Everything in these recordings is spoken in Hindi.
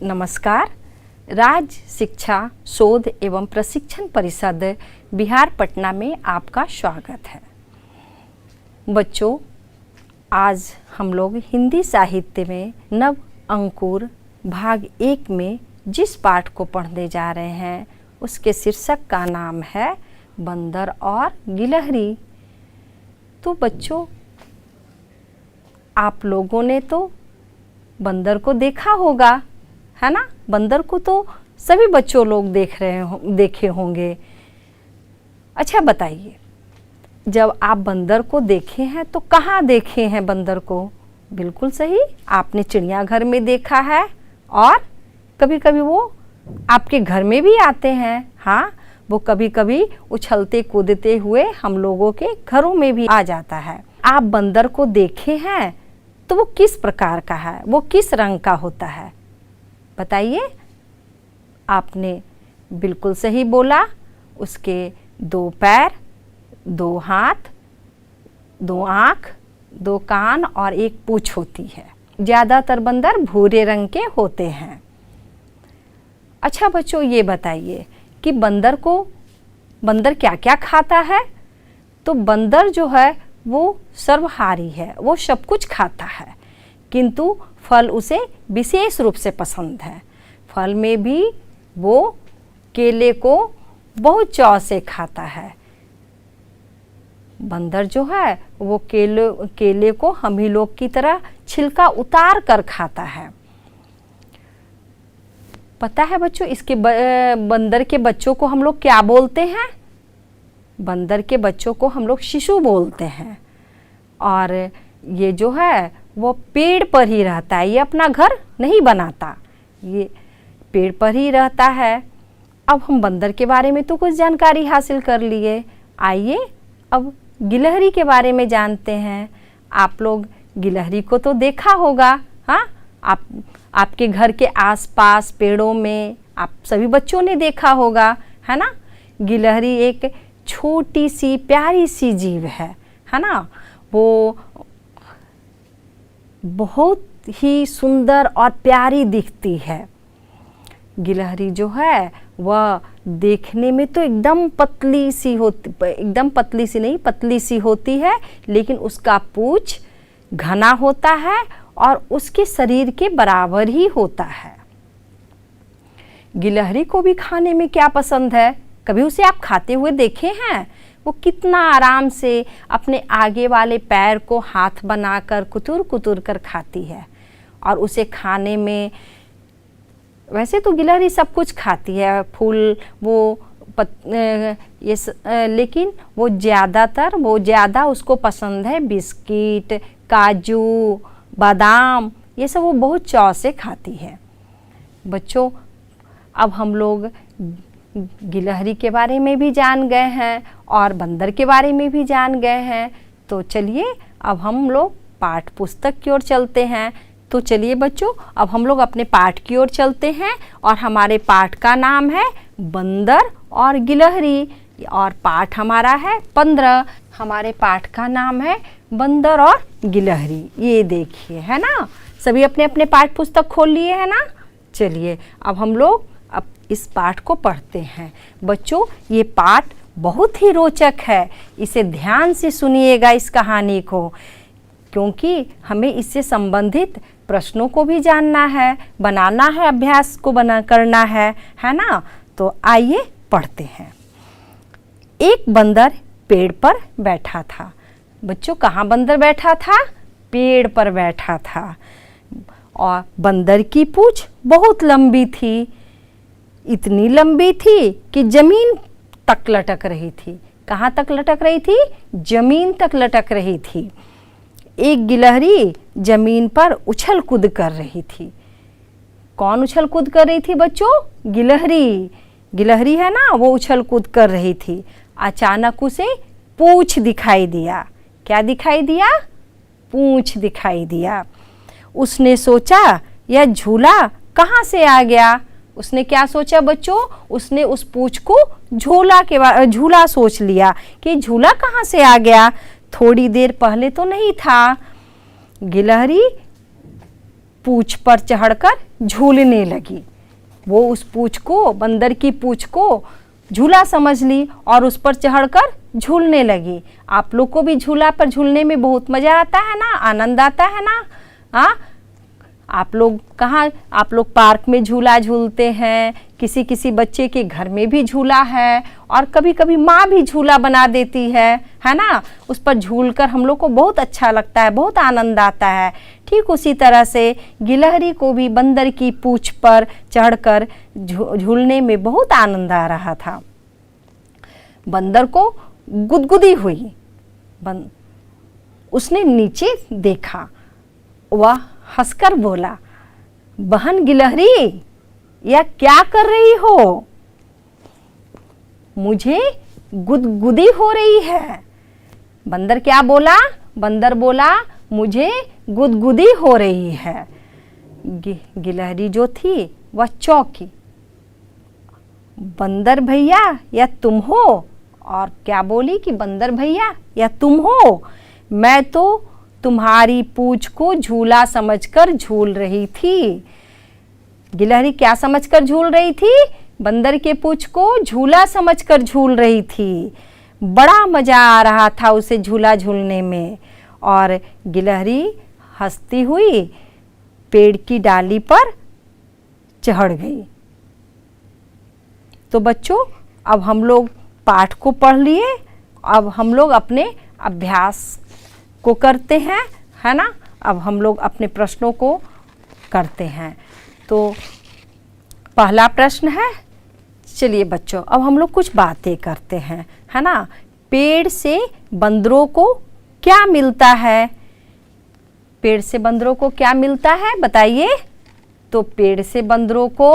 नमस्कार। राज्य शिक्षा शोध एवं प्रशिक्षण परिषद बिहार पटना में आपका स्वागत है। बच्चों, आज हम लोग हिंदी साहित्य में नव अंकुर भाग 1 में जिस पाठ को पढ़ने जा रहे हैं उसके शीर्षक का नाम है बंदर और गिलहरी। तो बच्चों, आप लोगों ने तो बंदर को देखा होगा, है ना। बंदर को तो सभी बच्चों लोग देखे होंगे। अच्छा बताइए, जब आप बंदर को देखे हैं तो कहाँ देखे हैं बंदर को? बिल्कुल सही, आपने चिड़ियाघर में देखा है और कभी कभी वो आपके घर में भी आते हैं। हाँ, वो कभी कभी उछलते कूदते हुए हम लोगों के घरों में भी आ जाता है। आप बंदर को देखे हैं तो वो किस प्रकार का है, वो किस रंग का होता है? बताइए। आपने बिल्कुल सही बोला, उसके 2 पैर, 2 हाथ, 2 आँख, 2 कान और 1 पूँछ होती है। ज़्यादातर बंदर भूरे रंग के होते हैं। अच्छा बच्चों, ये बताइए कि बंदर क्या क्या खाता है? तो बंदर जो है वो सर्वहारी है, वो सब कुछ खाता है, किंतु फल उसे विशेष रूप से पसंद है। फल में भी वो केले को बहुत चाव से खाता है। बंदर जो है वो केले को हम ही लोग की तरह छिलका उतार कर खाता है। पता है बच्चों, इसके बंदर के बच्चों को हम लोग क्या बोलते हैं? बंदर के बच्चों को हम लोग शिशु बोलते हैं। और ये जो है वो पेड़ पर ही रहता है, ये अपना घर नहीं बनाता, ये पेड़ पर ही रहता है। अब हम बंदर के बारे में तो कुछ जानकारी हासिल कर लिए, आइए अब गिलहरी के बारे में जानते हैं। आप लोग गिलहरी को तो देखा होगा। हाँ, आपके घर के आसपास पेड़ों में आप सभी बच्चों ने देखा होगा, है ना। गिलहरी एक छोटी सी प्यारी सी जीव है ना। वो बहुत ही सुंदर और प्यारी दिखती है। गिलहरी जो है वह देखने में तो एकदम पतली सी नहीं, पतली सी होती है, लेकिन उसका पूंछ घना होता है और उसके शरीर के बराबर ही होता है। गिलहरी को भी खाने में क्या पसंद है? कभी उसे आप खाते हुए देखे हैं? वो कितना आराम से अपने आगे वाले पैर को हाथ बनाकर कुतुर कुतुर कर खाती है। और उसे खाने में, वैसे तो गिलहरी सब कुछ खाती है, फूल लेकिन वो ज़्यादा उसको पसंद है बिस्किट, काजू, बादाम, ये सब वो बहुत चाव से खाती है। बच्चों, अब हम लोग गिलहरी के बारे में भी जान गए हैं और बंदर के बारे में भी जान गए हैं। तो चलिए अब हम लोग पाठ पुस्तक की ओर चलते हैं। तो चलिए बच्चों, अब हम लोग अपने पाठ की ओर चलते हैं और हमारे पाठ का नाम है बंदर और गिलहरी और पाठ हमारा है 15। हमारे पाठ का नाम है बंदर और गिलहरी। ये देखिए, है ना। सभी अपने अपने पाठ पुस्तक खोल लिए है ना। चलिए अब हम लोग इस पाठ को पढ़ते हैं। बच्चों, ये पाठ बहुत ही रोचक है, इसे ध्यान से सुनिएगा इस कहानी को, क्योंकि हमें इससे संबंधित प्रश्नों को भी जानना है, बनाना है, अभ्यास को करना है ना। तो आइए पढ़ते हैं। एक बंदर पेड़ पर बैठा था। बच्चों, कहाँ बंदर बैठा था? पेड़ पर बैठा था। और बंदर की पूंछ बहुत लंबी थी, इतनी लंबी थी कि जमीन तक लटक रही थी। कहाँ तक लटक रही थी? जमीन तक लटक रही थी। एक गिलहरी जमीन पर उछल कूद कर रही थी। कौन उछल कूद कर रही थी बच्चों? गिलहरी है ना, वो उछल कूद कर रही थी। अचानक उसे पूंछ दिखाई दिया। क्या दिखाई दिया? पूंछ दिखाई दिया। उसने सोचा, यह झूला कहाँ से आ गया? उसने क्या सोचा बच्चों? उसने उस पूंछ को झूला सोच लिया कि झूला कहाँ से आ गया, थोड़ी देर पहले तो नहीं था। गिलहरी पूंछ पर चढ़कर झूलने लगी। वो उस पूंछ को, बंदर की पूंछ को झूला समझ ली और उस पर चढ़कर झूलने लगी। आप लोग को भी झूला पर झूलने में बहुत मज़ा आता है ना, आनंद आता है ना। हाँ, आप लोग कहाँ, आप लोग पार्क में झूला झूलते हैं, किसी किसी बच्चे के घर में भी झूला है, और कभी कभी माँ भी झूला बना देती है ना। उस पर झूलकर हम लोग को बहुत अच्छा लगता है, बहुत आनंद आता है। ठीक उसी तरह से गिलहरी को भी बंदर की पूंछ पर चढ़कर झूलने में बहुत आनंद आ रहा था। बंदर को गुदगुदी हुई, उसने नीचे देखा। वह हंसकर बोला, बहन गिलहरी, यह क्या कर रही हो? मुझे गुदगुदी हो रही है। बंदर क्या बोला? बंदर बोला, मुझे गुदगुदी हो रही है। गिलहरी जो थी वह चौंकी। बंदर भैया, यह तुम हो? और क्या बोली कि बंदर भैया, यह तुम हो? मैं तो तुम्हारी पूंछ को झूला समझकर झूल रही थी। गिलहरी क्या समझकर झूल रही थी? बंदर के पूंछ को झूला समझकर झूल रही थी। बड़ा मजा आ रहा था उसे झूला झूलने में। और गिलहरी हंसती हुई पेड़ की डाली पर चढ़ गई। तो बच्चों, अब हम लोग पाठ को पढ़ लिए, अब हम लोग अपने अभ्यास को करते हैं, है ना। अब हम लोग अपने प्रश्नों को करते हैं। तो पहला प्रश्न है, चलिए बच्चों अब हम लोग कुछ बातें करते हैं, है ना। पेड़ से बंदरों को क्या मिलता है? पेड़ से बंदरों को क्या मिलता है बताइए। तो पेड़ से बंदरों को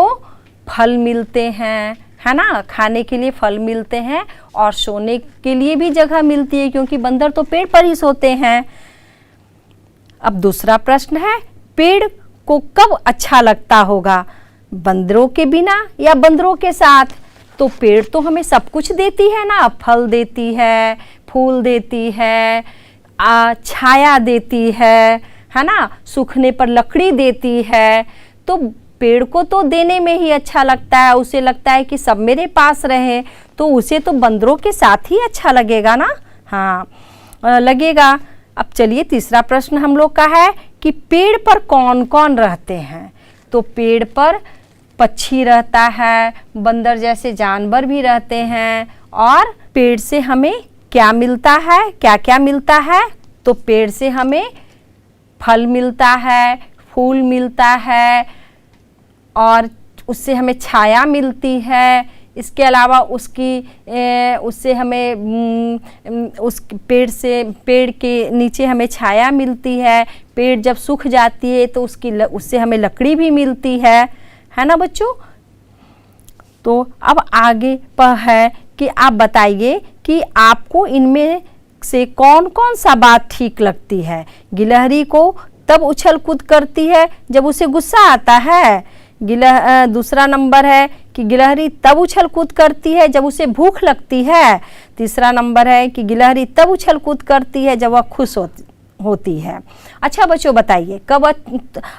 फल मिलते हैं, है ना, खाने के लिए फल मिलते हैं, और सोने के लिए भी जगह मिलती है, क्योंकि बंदर तो पेड़ पर ही सोते हैं। अब दूसरा प्रश्न है, पेड़ को कब अच्छा लगता होगा, बंदरों के बिना या बंदरों के साथ? तो पेड़ तो हमें सब कुछ देती है ना, फल देती है, फूल देती है, छाया देती है ना, सूखने पर लकड़ी देती है। तो पेड़ को तो देने में ही अच्छा लगता है, उसे लगता है कि सब मेरे पास रहे, तो उसे तो बंदरों के साथ ही अच्छा लगेगा ना। हाँ लगेगा। अब चलिए तीसरा प्रश्न हम लोग का है कि पेड़ पर कौन कौन रहते हैं? तो पेड़ पर पक्षी रहता है, बंदर जैसे जानवर भी रहते हैं। और पेड़ से हमें क्या मिलता है, क्या क्या मिलता है? तो पेड़ से हमें फल मिलता है, फूल मिलता है, और उससे हमें छाया मिलती है। इसके अलावा उससे हमें उस पेड़ के नीचे हमें छाया मिलती है। पेड़ जब सूख जाती है तो उससे हमें लकड़ी भी मिलती है ना बच्चों। तो अब आगे पर है कि आप बताइए कि आपको इनमें से कौन कौन सा बात ठीक लगती है। गिलहरी को तब उछल कूद करती है जब उसे गुस्सा आता है। दूसरा नंबर है कि गिलहरी तब उछल कूद करती है जब उसे भूख लगती है। तीसरा नंबर है कि गिलहरी तब उछल कूद करती है जब वह खुश होती है। अच्छा बच्चों बताइए, कब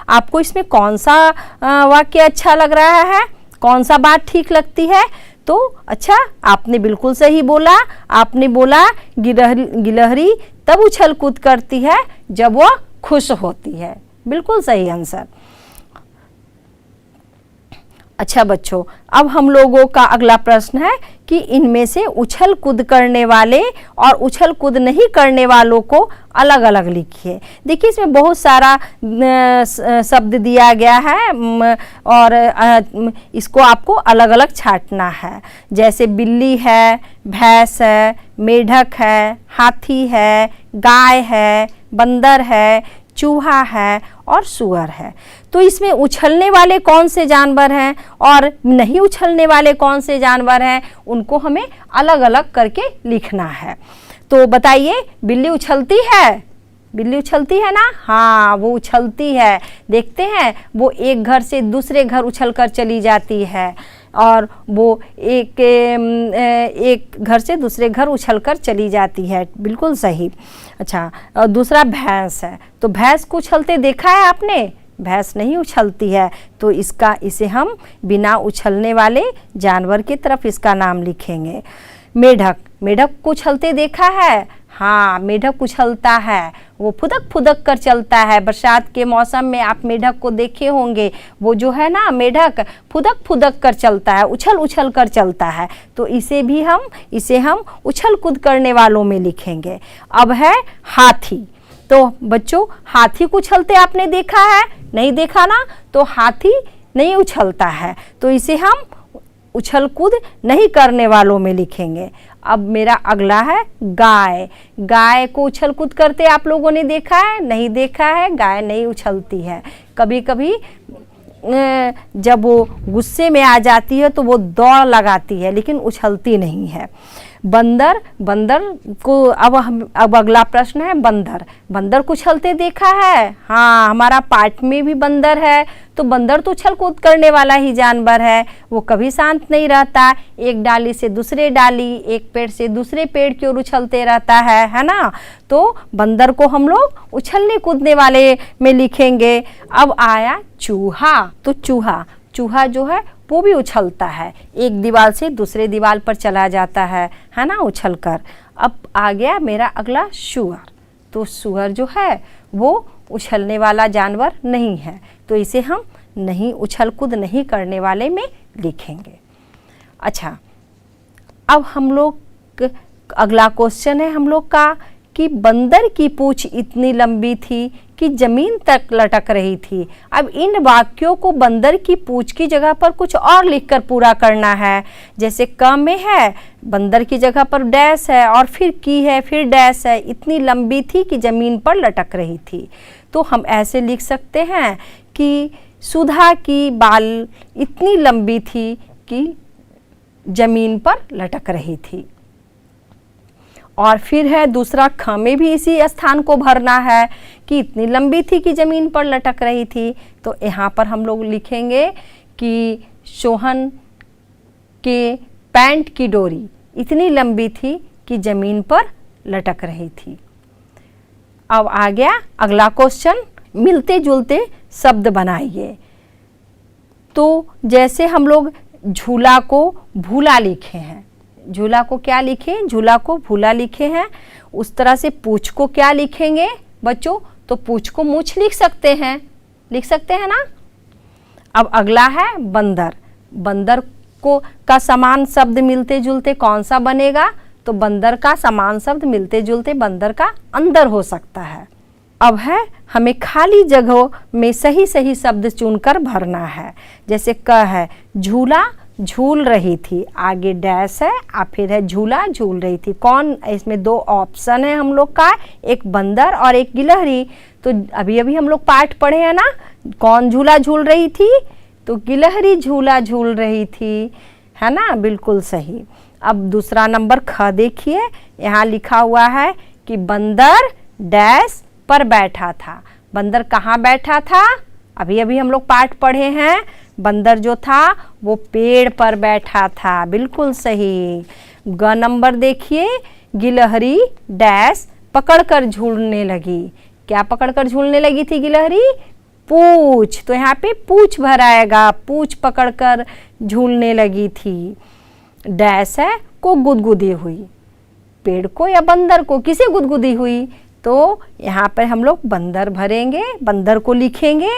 आपको इसमें कौन सा वाक्य अच्छा लग रहा है, कौन सा बात ठीक लगती है? तो अच्छा, आपने बिल्कुल सही बोला। आपने बोला गिलहरी तब उछल कूद करती है जब वह खुश होती है। बिल्कुल सही आंसर। अच्छा बच्चों, अब हम लोगों का अगला प्रश्न है कि इनमें से उछल कूद करने वाले और उछल कूद नहीं करने वालों को अलग अलग लिखिए। देखिए इसमें बहुत सारा शब्द दिया गया है और इसको आपको अलग अलग छांटना है। जैसे बिल्ली है, भैंस है, मेढक है, हाथी है, गाय है, बंदर है, चूहा है और सूअर है। तो इसमें उछलने वाले कौन से जानवर हैं और नहीं उछलने वाले कौन से जानवर हैं, उनको हमें अलग अलग करके लिखना है। तो बताइए, बिल्ली उछलती है? बिल्ली उछलती है ना? हाँ, वो उछलती है। देखते हैं, वो एक घर से दूसरे घर उछल कर चली जाती है और वो एक घर से दूसरे घर उछल कर चली जाती है। बिल्कुल सही। अच्छा, दूसरा भैंस है। तो भैंस को उछलते देखा है आपने? भैंस नहीं उछलती है, तो इसे हम बिना उछलने वाले जानवर की तरफ इसका नाम लिखेंगे। मेढक, मेढक को उछलते देखा है? हाँ, मेढक उछलता है, वो फुदक फुदक कर चलता है। बरसात के मौसम में आप मेढक को देखे होंगे, वो जो है ना मेढक फुदक फुदक कर चलता है, उछल उछल कर चलता है। तो इसे हम उछल कूद करने वालों में लिखेंगे। अब है हाथी। तो बच्चों, हाथी को उछलते आपने देखा है? नहीं देखा ना? तो हाथी नहीं उछलता है, तो इसे हम उछल कूद नहीं करने वालों में लिखेंगे। अब मेरा अगला है गाय। गाय को उछल कूद करते आप लोगों ने देखा है? नहीं देखा है, गाय नहीं उछलती है। कभी कभी जब वो गुस्से में आ जाती है तो वो दौड़ लगाती है, लेकिन उछलती नहीं है। बंदर, बंदर को अब अगला प्रश्न है बंदर। बंदर को उछलते देखा है? हाँ, हमारा पाठ में भी बंदर है, तो बंदर तो उछल कूद करने वाला ही जानवर है। वो कभी शांत नहीं रहता, एक डाली से दूसरे डाली, एक पेड़ से दूसरे पेड़ की ओर उछलते रहता है ना? तो बंदर को हम लोग उछलने कूदने वाले में लिखेंगे। अब आया चूहा। तो चूहा जो है वो भी उछलता है, एक दीवार से दूसरे दीवार पर चला जाता है ना, उछलकर। अब आ गया मेरा अगला सूअर। तो सूअर जो है वो उछलने वाला जानवर नहीं है, तो इसे हम नहीं उछल कूद नहीं करने वाले में लिखेंगे। अच्छा, अब हम लोग अगला क्वेश्चन है हम लोग का कि बंदर की पूंछ इतनी लंबी थी कि जमीन तक लटक रही थी। अब इन वाक्यों को बंदर की पूंछ की जगह पर कुछ और लिखकर पूरा करना है। जैसे क में है, बंदर की जगह पर डैश है, और फिर की है, फिर डैश है, इतनी लंबी थी कि जमीन पर लटक रही थी। तो हम ऐसे लिख सकते हैं कि सुधा की बाल इतनी लंबी थी कि जमीन पर लटक रही थी। और फिर है दूसरा ख में भी इसी स्थान को भरना है कि इतनी लंबी थी कि ज़मीन पर लटक रही थी। तो यहाँ पर हम लोग लिखेंगे कि सोहन के पैंट की डोरी इतनी लंबी थी कि ज़मीन पर लटक रही थी। अब आ गया अगला क्वेश्चन, मिलते जुलते शब्द बनाइए। तो जैसे हम लोग झूला को भूला लिखे हैं, झूला को क्या लिखे? झूला को भूला लिखे हैं। उस तरह से पूंछ को क्या लिखेंगे बच्चों? तो पूंछ को मूछ लिख सकते हैं ना। अब अगला है बंदर। बंदर को का समान शब्द मिलते जुलते कौन सा बनेगा? तो बंदर का समान शब्द मिलते जुलते बंदर का अंदर हो सकता है। अब है हमें खाली जगहों में सही सही शब्द चुनकर भरना है। जैसे क है, झूला झूल रही थी, आगे डैश है, और फिर है झूला झूल रही थी। कौन? इसमें दो ऑप्शन है हम लोग का, एक बंदर और एक गिलहरी। तो अभी अभी हम लोग पाठ पढ़े हैं ना, कौन झूला झूल रही थी? तो गिलहरी झूला झूल रही थी, है ना, बिल्कुल सही। अब दूसरा नंबर ख देखिए, यहाँ लिखा हुआ है कि बंदर डैश पर बैठा था। बंदर कहाँ बैठा था? अभी अभी हम लोग पाठ पढ़े हैं, बंदर जो था वो पेड़ पर बैठा था, बिल्कुल सही। ग नंबर देखिए, गिलहरी डैश पकड़कर झूलने लगी। क्या पकड़कर झूलने लगी थी गिलहरी? पूंछ। तो यहाँ पे पूंछ भराएगा, पूंछ पकड़कर झूलने लगी थी। डैश है को गुदगुदी हुई, पेड़ को या बंदर को, किसे गुदगुदी हुई? तो यहाँ पर हम लोग बंदर भरेंगे, बंदर को लिखेंगे,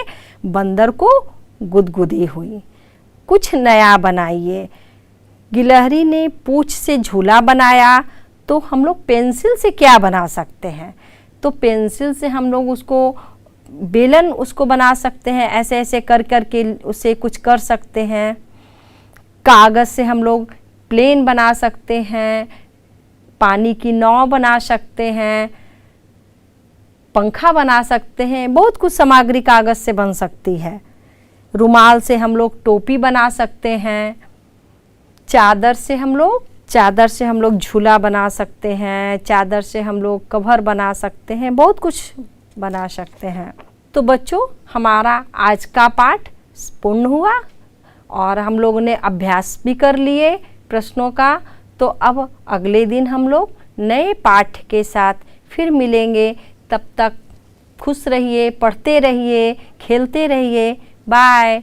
बंदर को गुदगुदी हुई। कुछ नया बनाइए। गिलहरी ने पूंछ से झूला बनाया, तो हम लोग पेंसिल से क्या बना सकते हैं? तो पेंसिल से हम लोग उसको बेलन उसको बना सकते हैं, ऐसे ऐसे कर कर के उससे कुछ कर सकते हैं। कागज़ से हम लोग प्लेन बना सकते हैं, पानी की नाव बना सकते हैं, पंखा बना सकते हैं, बहुत कुछ सामग्री कागज़ से बन सकती है। रुमाल से हम लोग टोपी बना सकते हैं। चादर से हम लोग झूला बना सकते हैं, चादर से हम लोग कवर बना सकते हैं, बहुत कुछ बना सकते हैं। तो बच्चों, हमारा आज का पाठ पूर्ण हुआ और हम लोगों ने अभ्यास भी कर लिए प्रश्नों का। तो अब अगले दिन हम लोग नए पाठ के साथ फिर मिलेंगे। तब तक खुश रहिए, पढ़ते रहिए, खेलते रहिए। बाय।